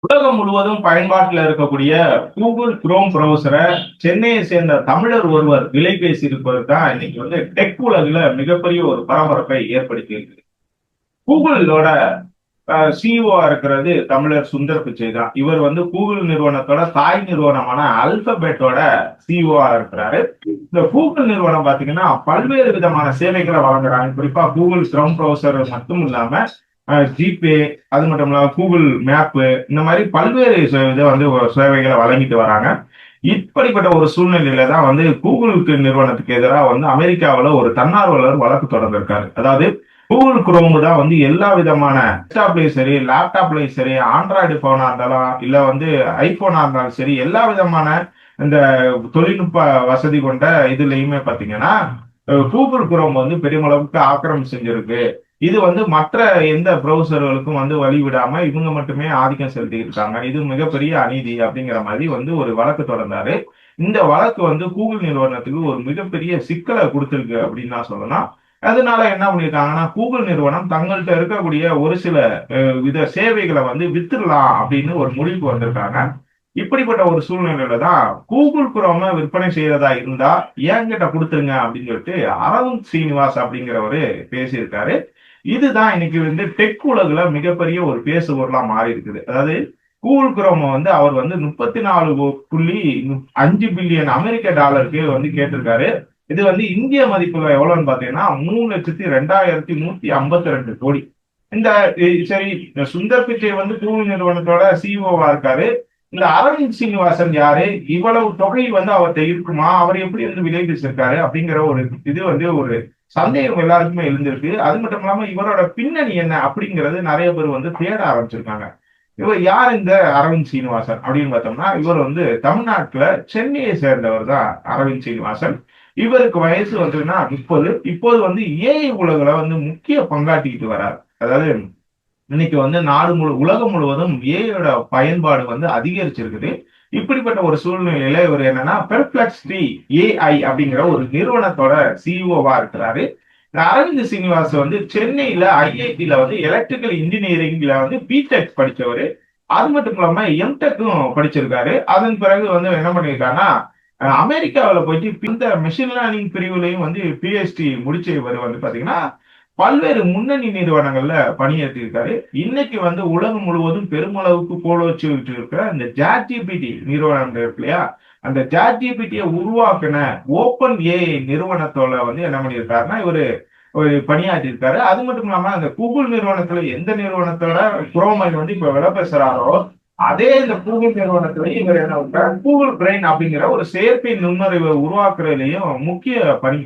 உலகம் முழுவதும் பயன்பாட்டில் இருக்கக்கூடிய கூகுள் குரோம் ப்ரௌசரை சென்னையை சேர்ந்த தமிழர் ஒருவர் விலை பேசி இருப்பது தான் இன்னைக்கு டெக் உலகில மிகப்பெரிய ஒரு பரபரப்பை ஏற்படுத்தி இருக்கு. கூகுளோட சிஇஓ இருக்கிறது தமிழர் சுந்தர் பிச்சை தான். இவர் கூகுள் நிறுவனத்தோட தாய் நிறுவனமான அல்பபெட்டோட சிஇஓ இருக்கிறாரு. இந்த கூகுள் நிறுவனம் பாத்தீங்கன்னா பல்வேறு விதமான சேவைகளை வழங்குறாங்க. குறிப்பா கூகுள் குரோம் ப்ரௌசர் மட்டும் இல்லாம ஜிபே, அது மட்டும் இல்லாம கூகுள் மேப்பு, இந்த மாதிரி பல்வேறு சேவைகளை வழங்கிட்டு வராங்க. இப்படிப்பட்ட ஒரு சூழ்நிலையில தான் கூகுளுக்கு நிறுவனத்துக்கு எதிராக அமெரிக்காவில் ஒரு தன்னார்வலர் வழக்கு தொடர்ந்திருக்காரு. அதாவது கூகுள் குரோம் தான் எல்லா விதமான டெஸ்க்டாப்லயும் சரி, லேப்டாப்லயும் சரி, ஆண்ட்ராய்டு போனா இருந்தாலும் இல்ல ஐபோனா இருந்தாலும் சரி, எல்லா விதமான இந்த தொழில்நுட்ப வசதி கொண்ட இதுலயுமே பாத்தீங்கன்னா கூகுள் குரோம் பெருமளவுக்கு ஆக்கிரமிப்பு செஞ்சிருக்கு. இது மற்ற எந்த ப்ரௌசர்களுக்கும் வழி விடாம இவங்க மட்டுமே ஆதிக்கம் செலுத்தி இருக்காங்க. இது மிகப்பெரிய அநீதி அப்படிங்கிற மாதிரி ஒரு வழக்கு தொடர்ந்தாரு. இந்த வழக்கு கூகுள் நிறுவனத்துக்கு ஒரு மிகப்பெரிய சிக்கலை கொடுத்திருக்கு அப்படின்னு நான் சொல்லலாம். அதனால என்ன பண்ணிருக்காங்கன்னா, கூகுள் நிறுவனம் தங்கள்கிட்ட இருக்கக்கூடிய ஒரு சில வித சேவைகளை வித்துடலாம் அப்படின்னு ஒரு முடிவுக்கு வந்திருக்காங்க. இப்படிப்பட்ட ஒரு சூழ்நிலையில தான் கூகுள் குரோம விற்பனை செய்யறதா இருந்தா என்கிட்ட கொடுத்துருங்க அப்படின்னு சொல்லிட்டு அரவிந்த் ஸ்ரீனிவாஸ் அப்படிங்கிறவரு பேசியிருக்காரு. இதுதான் இன்னைக்கு டெக் உலகுல மிகப்பெரிய ஒரு பேசு பொருளா மாறி இருக்குது. அதாவது கூகுள் குரோம அவர் 34.5 பில்லியன் அமெரிக்க டாலருக்கு கேட்டிருக்காரு. இது இந்திய மதிப்புல எவ்வளவுன்னு பாத்தீங்கன்னா 3,02,152 கோடி. இந்த சரி, சுந்தர் பிச்சை கூகுள் நிறுவனத்தோட சிஇஓவா இருக்காரு. இந்த அரவிந்த் சீனிவாசன் யாரு? இவ்வளவு தொகை அவர்கிட்ட இருக்குமா? அவர் எப்படி விலை பேசியிருக்காரு அப்படிங்கிற ஒரு இது ஒரு சந்தேகம் எல்லாருக்குமே எழுந்திருக்கு. அது மட்டும் இல்லாம இவரோட பின்னணி என்ன அப்படிங்கிறது நிறைய பேர் தேட ஆரம்பிச்சிருக்காங்க. இவர் யார் இந்த அரவிந்த் சீனிவாசன் அப்படின்னு பார்த்தோம்னா, இவர் தமிழ்நாட்டுல சென்னையை சேர்ந்தவர் தான் அரவிந்த் சீனிவாசன். இவருக்கு வயசு 30. இப்போது ஏஐ உலகில முக்கிய பங்காற்றிக்கிட்டு வரார். அதாவது இன்னைக்கு நாடு உலகம் முழுவதும் ஏஐயோட பயன்பாடு அதிகரிச்சிருக்குது. இப்படிப்பட்ட ஒரு சூழ்நிலையில இவர் என்னன்னா பெர்ப்ளெக்சிட்டி ஏஐ அப்படிங்கிற ஒரு நிறுவனத்தோட சிஇஓவா இருக்கிறாரு. இந்த அரவிந்த் சீனிவாஸ் சென்னையில ஐஐடில எலக்ட்ரிக்கல் இன்ஜினியரிங்ல பிடெக் படிச்சவரு. அது மட்டும் இல்லாம எம்டெக்கும் படிச்சிருக்காரு. அதன் பிறகு என்ன பண்ணிருக்காருன்னா, அமெரிக்காவில் போயிட்டு இந்த மெஷின் லேர்னிங் பிரிவுலையும் பிஹெச்டி முடிச்ச இவர் பாத்தீங்கன்னா பல்வேறு முன்னணி நிறுவனங்கள்ல பணியாற்றி இருக்காரு. இன்னைக்கு உலகம் முழுவதும் பெருமளவுக்கு கோல் வச்சுக்கிட்டு இருக்கிற இந்த சாட்ஜிபிடி நிறுவனம் இருக்கு இல்லையா, அந்த சாட்ஜிபிடியை உருவாக்கின ஓபன் ஏஐ நிறுவனத்தோட என்ன பண்ணியிருக்காருன்னா இவரு ஒரு பணியாற்றி இருக்காரு. அது மட்டும் இல்லாம அந்த கூகுள் நிறுவனத்துல எந்த நிறுவனத்தோட குரோமை இப்ப விலை பேசுறாரோ அதே இந்த கூகுள் நிறுவனத்துல இவர் என்ன பண்றாரு, கூகுள் பிரெயின் அப்படிங்கிற ஒரு செயற்கை நுண்ணறிவை உருவாக்குறதுலயும் முக்கிய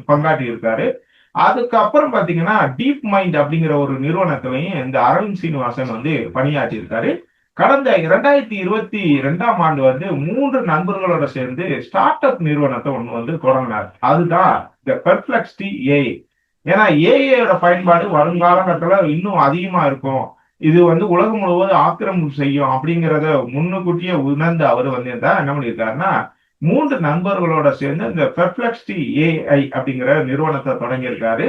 பங்காற்றி இருக்காரு. அதுக்கப்புறம் பாத்தீங்கன்னா டீப் மைண்ட் அப்படிங்கிற ஒரு நிறுவனத்திலையும் இந்த அரவிந்த் சீனிவாசன் பணியாற்றி இருக்காரு. கடந்த 2022ஆம் ஆண்டு 3 நண்பர்களோட சேர்ந்து ஸ்டார்ட் அப் நிறுவனத்தை ஒண்ணு தொடங்கினார். அதுதான் இந்த பெர்ப்ளெக்சிட்டி ஏஐ. ஏன்னா ஏஐயோட பயன்பாடு வருங்காலங்கத்துல இன்னும் அதிகமா இருக்கும். இது உலகம் முழுவதும் ஆக்கிரமிப்பு செய்யும் அப்படிங்கிறத முன்னுக்கூட்டியே உணர்ந்து அவர் என்ன பண்ணியிருக்காருன்னா 3 நண்பர்களோட சேர்ந்து இந்த பெர்ப்ளெக்சிட்டி ஏஐ அப்படிங்கிற நிறுவனத்தை தொடங்கியிருக்காரு.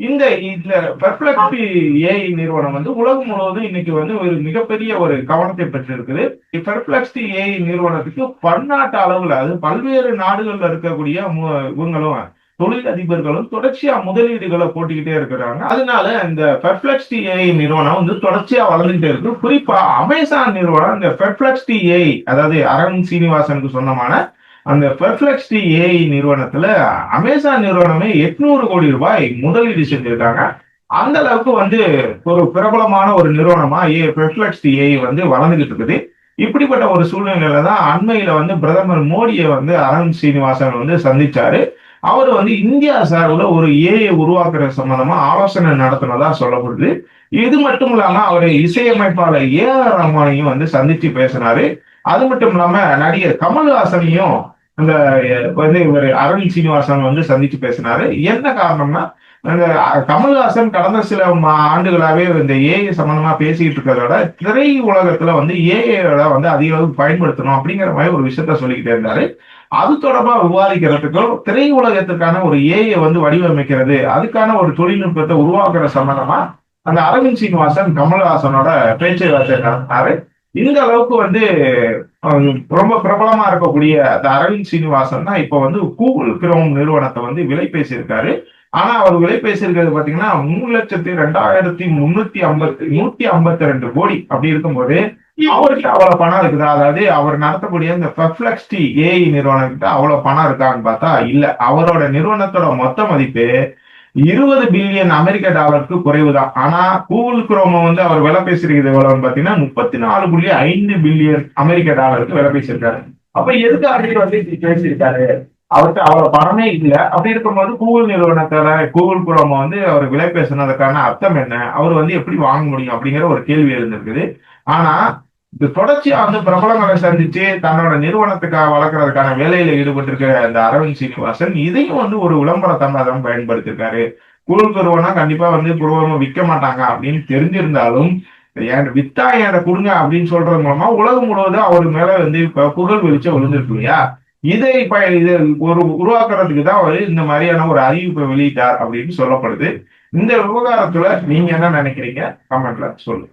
இந்த இந்த பெர்ப்ளெக்சிட்டி ஏஐ நிறுவனம் உலகம் முழுவதும் இன்னைக்கு ஒரு மிகப்பெரிய ஒரு கவனத்தை பெற்றிருக்குது. பெர்ப்ளெக்சிட்டி ஏஐ நிறுவனத்துக்கு பன்னாட்டு அளவுல அது பல்வேறு நாடுகள்ல இருக்கக்கூடிய இவங்களும் தொழிலதிபர்களும் தொடர்ச்சியா முதலீடுகளை போட்டுக்கிட்டே இருக்கிறாங்க. அதனால இந்த பெர்ப்ளெக்சிட்டி ஏஐ நிறுவனம் தொடர்ச்சியா வளர்ந்துட்டே இருக்கு. குறிப்பா அமேசான் நிறுவனம் இந்த பெர்ப்ளெக்சிட்டி ஏஐ, அதாவது அரவிந்த் சீனிவாசனுக்கு சொந்தமான அந்த பெர்ப்ளெக்சிட்டி ஏஐ நிறுவனத்துல அமேசான் நிறுவனமே 800 கோடி ரூபாய் முதலீடு செஞ்சிருக்காங்க. அந்த அளவுக்கு ஒரு பிரபலமான ஒரு நிறுவனமா பெர்ப்ளெக்சிட்டி ஏஐ வளர்ந்துகிட்டு இருக்குது. இப்படிப்பட்ட ஒரு சூழ்நிலையில தான் அண்மையில பிரதமர் மோடியை அரவிந்த் சீனிவாசன் சந்திச்சாரு. அவர் இந்தியா சார்பில் ஒரு ஏஐ உருவாக்குற சம்பந்தமா ஆலோசனை நடத்தினதா சொல்லப்படுது. இது மட்டும் இல்லாம அவர் இசையமைப்பாளர் ஏஆர் ரஹ்மானையும் சந்திச்சு பேசினாரு. அது மட்டும் இல்லாம நடிகர் கமல்ஹாசனையும் அந்த இவர் அரவிந்த் சீனிவாசன் சந்திச்சு பேசினாரு. என்ன காரணம்னா, அந்த கமல்ஹாசன் கடந்த சில ஆண்டுகளாவே இந்த ஏஐ சம்பந்தமா பேசிட்டு இருக்கிறதோட திரை உலகத்துல ஏஐயோட அதிக அளவுக்கு பயன்படுத்தணும் அப்படிங்கிற மாதிரி ஒரு விஷயத்த சொல்லிக்கிட்டே இருந்தாரு. அது தொடர்பா விவாதிக்கிறதுக்கும் திரை உலகத்துக்கான ஒரு ஏஐ வடிவமைக்கிறது, அதுக்கான ஒரு தொழில்நுட்பத்தை உருவாக்குற சம்பந்தமா அந்த அரவிந்த் சீனிவாசன் கமல்ஹாசனோட பேச்சுவார்த்தை நடத்தினாரு. இந்த அளவுக்கு வந்து ரொம்ப பிரபலமா இருக்கக்கூடிய அந்த அரவிந்த் சீனிவாசன் தான் இப்ப வந்து கூகுள் குரோம் நிறுவனத்தை வந்து விலை பேசியிருக்காரு. ஆனா அவர் விலை பேசியிருக்கிறது பாத்தீங்கன்னா 3,02,352 கோடி அப்படி இருக்கும்போது அவருக்கு அவ்வளவு பணம் இருக்குதா? அதாவது அவர் நடத்தக்கூடிய இந்த பெர்ப்ளெக்சிட்டி ஏஐ நிறுவனம் கிட்ட அவ்வளவு பணம் இருக்கான்னு பார்த்தா இல்ல. அவரோட நிறுவனத்தோட மொத்த மதிப்பு 20 பில்லியன் அமெரிக்க டாலருக்கு குறைவுதான். ஆனா கூகுள் குரோம வந்து அவர் விலை பேசியிருக்கிறது எவ்வளவுன்னு பாத்தீங்கன்னா 34,5 பில்லியன் அமெரிக்க டாலருக்கு விலை பேசியிருக்காரு. அப்ப எதுக்கு அவர் வந்து இப்படி பேசியிருக்காரு? அவருக்கு அவ்வளவு பணமே இல்லை. அப்படி இருக்கும்போது கூகுள் நிறுவனத்தோட கூகுள் குரோம வந்து அவர் விலை பேசுனதுக்கான அர்த்தம் என்ன? அவர் வந்து எப்படி வாங்க முடியும் அப்படிங்கிற ஒரு கேள்வி எழுந்திருக்குது. ஆனா இது தொடர்ச்சியா வந்து பிரபலங்களை சந்திச்சு தன்னோட நிறுவனத்துக்காக வளர்க்கறதுக்கான வேலையில ஈடுபட்டு இருக்கிற அந்த அரவிந்த் சீனிவாசன் இதையும் வந்து ஒரு விளம்பர தம்பதம் பயன்படுத்திருக்காரு. குரல் குருவனா கண்டிப்பா வந்து குருவம் விற்க மாட்டாங்க அப்படின்னு தெரிஞ்சிருந்தாலும் என் வித்தா என்கிட்ட கொடுங்க அப்படின்னு சொல்றது மூலமா உலகம் முழுவதும் அவர் மேல வந்து இப்ப புகழ் வெளிச்சம் விழுந்திருக்கு இல்லையா? இதை இப்ப இது ஒரு உருவாக்குறதுக்கு தான் அவர் இந்த மாதிரியான ஒரு அறிவிப்பை வெளியிட்டார் அப்படின்னு சொல்லப்படுது. இந்த விவகாரத்துல நீங்க என்ன நினைக்கிறீங்க? கமெண்ட்ல சொல்லுங்க.